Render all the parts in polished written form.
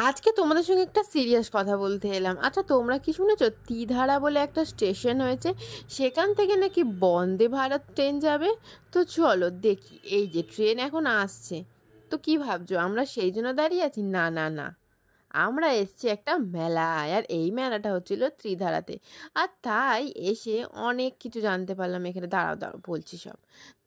আজকে তোমাদের সঙ্গে একটা সিরিয়াস কথা বলতে এলাম। আচ্ছা, তোমরা কি শুনেছো তিধারা বলে একটা স্টেশন হয়েছে, সেখান থেকে নাকি বন্দে ভারত ট্রেন যাবে? তো চলো দেখি, এই যে ট্রেন এখন আসছে। তো কি ভাবছো, আমরা সেই জন্য দাঁড়িয়ে আছি? না না না, আমরা এসছি একটা মেলায়, আর এই মেলাটা হচ্ছিল ত্রিধারাতে। আর তাই এসে অনেক কিছু জানতে পারলাম এখানে। দাঁড়াও দাঁড়াও বলছি সব।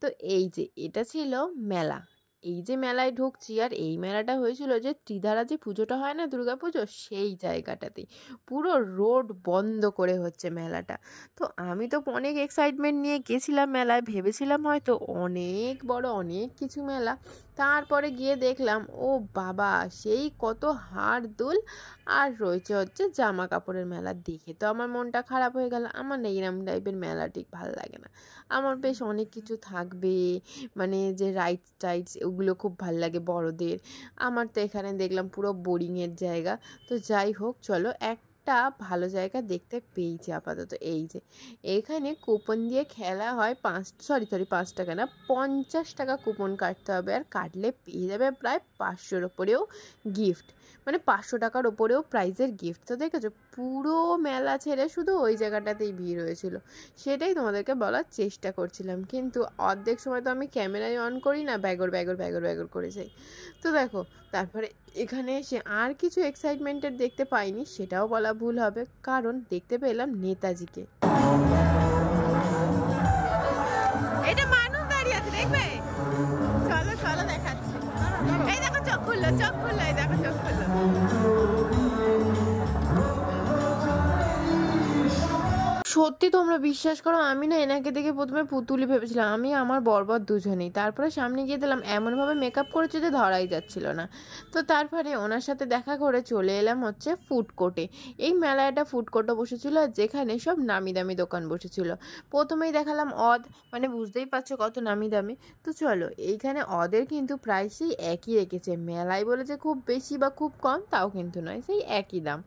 তো এই যে এটা ছিল মেলা, এই যে মেলায় ঢুকছি, আর এই মেলাটা হয়েছিল যে ত্রিধারা যে পুজোটা হয় না, দুর্গা পুজো, সেই জায়গাটাতেই পুরো রোড বন্ধ করে হচ্ছে মেলাটা। তো আমি তো অনেক এক্সাইটমেন্ট নিয়ে গেছিলাম মেলায়, ভেবেছিলাম হয়তো অনেক বড় অনেক কিছু মেলা। তারপরে গিয়ে দেখলাম ও বাবা, সেই কত হাড় দুল, আর রয়েছে হচ্ছে জামা কাপড়ের মেলা। দেখে তো আমার মনটা খারাপ হয়ে গেল। আমার না এরম টাইপের মেলা ঠিক ভালো লাগে না। আমার বেশ অনেক কিছু থাকবে, মানে যে রাইডস টাইডস ওগুলো খুব ভাল লাগে বড়দের। আমার তো এখানে দেখলাম পুরো বোরিংয়ের জায়গা। তো যাই হোক, চলো একটা ভালো জায়গা দেখতে পেয়েছি আপাতত। এই যে এখানে কুপন দিয়ে খেলা হয়, 5 টাকা না, 50 টাকা কুপন কাটতে হবে, আর কাটলে পেয়ে যাবে প্রায় 500-র ওপরেও গিফট, মানে 500 টাকার ওপরেও প্রাইজের গিফট। তো দেখেছো, পুরো মেলা ছেড়ে শুধু ওই জায়গাটাতেই ভিড় হয়েছিল। সেটাই তোমাদেরকে বলার চেষ্টা করছিলাম, কিন্তু অর্ধেক সময় তো আমি ক্যামেরাই অন করি না, ব্যাগর ব্যাগর ব্যাগর ব্যাগর করে যাই। তো দেখো, তারপরে এখানে এসে আর কিছু এক্সাইটমেন্টের দেখতে পাইনি, সেটাও বলা ভুল হবে, কারণ দেখতে পেলাম নেতাজিকে। এটা মানুষ দাঁড়িয়ে আছে, দেখবে? চলো চলো দেখাচ্ছি। এই দেখো চোখ খুললো, চোখ খুললো, এই দেখো চোখ খুললো। সত্যি তোমরা বিশ্বাস করো, আমি না এনাকে দেখে প্রথমে পুতুলি ভেবেছিলাম, আমি আমার বরবর দুজনেই। তারপরে সামনে গিয়ে দিলাম, এমনভাবে মেকআপ করেছে যে ধরাই যাচ্ছিল না। তো তারপরে ওনার সাথে দেখা করে চলে এলাম হচ্ছে ফুড কোর্টে। এই মেলায় একটা ফুড কোর্টও বসেছিল, যেখানে সব নামি দামি দোকান বসেছিল। প্রথমেই দেখালাম অদ, মানে বুঝতেই পারছো কত নামি দামি। তো চলো, এইখানে অদের কিন্তু প্রায় সেই একই রেখেছে। মেলায় বলেছে খুব বেশি বা খুব কম, তাও কিন্তু নয়, সেই একই দাম।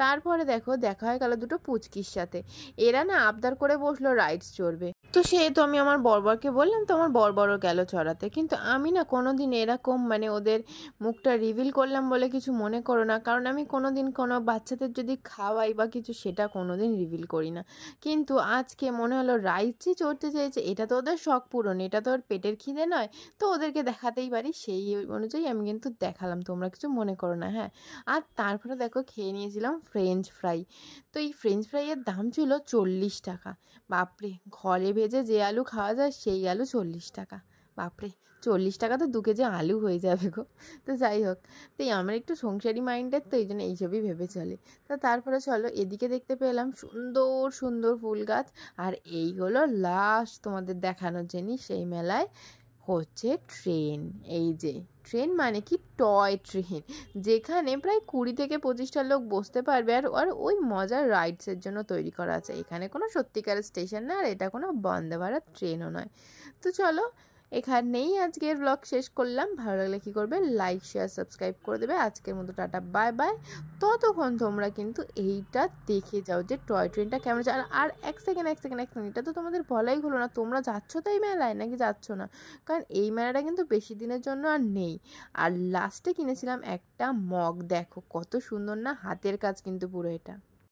তারপরে দেখো, দেখা হয়ে গেল দুটো পুচকির সাথে। এরা না আবদার করে বসলো রাইডস চড়বে। তো সে তো আমি আমার বরবরকে বললাম, তো আমার বরবরও গেল চড়াতে। কিন্তু আমি না কোনোদিন এরকম, মানে ওদের মুখটা রিভিল করলাম বলে কিছু মনে করো না, কারণ আমি কোনোদিন কোনো বাচ্চাদের যদি খাওয়াই বা কিছু, সেটা কোনোদিন রিভিল করি না। কিন্তু আজকে মনে হলো রাইডসই চড়তে চেয়েছে, এটা তো ওদের শখ পূরণ, এটা তো ওর পেটের খিদে নয়, তো ওদেরকে দেখাতেই পারি, সেই অনুযায়ী আমি কিন্তু দেখালাম, তোমরা কিছু মনে করো না, হ্যাঁ। আর তারপরে দেখো, খেয়ে নিয়েছিলাম ফ্রেঞ্চ ফ্রাই। তো এই ফ্রেঞ্চ ফ্রাইয়ের দাম ছিল 40 টাকা। বাপরে, ঘরে ভেজে যে আলু খাওয়া যায় সেই আলু 40 টাকা। বাপরে, 40 টাকা তো 2 কেজি আলু হয়ে যাবে গো। তো যাই হোক, তো আমার একটু সংসারী মাইন্ডের, তো এই জন্য এইসবই ভেবে চলে। তো তারপরে চলো, এদিকে দেখতে পেলাম সুন্দর সুন্দর ফুল গাছ। আর এই হলো লাস্ট তোমাদের দেখানোর জিনিস সেই মেলায়, হচ্ছে ট্রেন। এই যে ট্রেন, মানে কি টয় ট্রেন, যেখানে প্রায় 20 থেকে 25টা লোক বসতে পারবে। আর আর ওই মজার রাইডসের জন্য তৈরি করা আছে। এখানে কোনো সত্যিকারের স্টেশন না, আর এটা কোনো বন্দে ভারত ট্রেনও নয়। তো চলো, এখানেই আজকের ব্লগ শেষ করলাম। ভালো লাগলে কী করবে, লাইক শেয়ার সাবস্ক্রাইব করে দেবে। আজকের মতো টাটা, বাই বাই। ততক্ষণ তোমরা কিন্তু এইটা দেখে যাও যে টয় ট্রেনটা কেমন আছে। আর এক সেকেন্ড, এটা তো তোমাদের বলাই হলো না, তোমরা যাচ্ছ তো এই মেলায় নাকি যাচ্ছ না? কারণ এই মেলাটা কিন্তু বেশি দিনের জন্য আর নেই। আর লাস্টে কিনেছিলাম একটা মগ, দেখো কত সুন্দর না, হাতের কাজ কিন্তু পুরো এটা।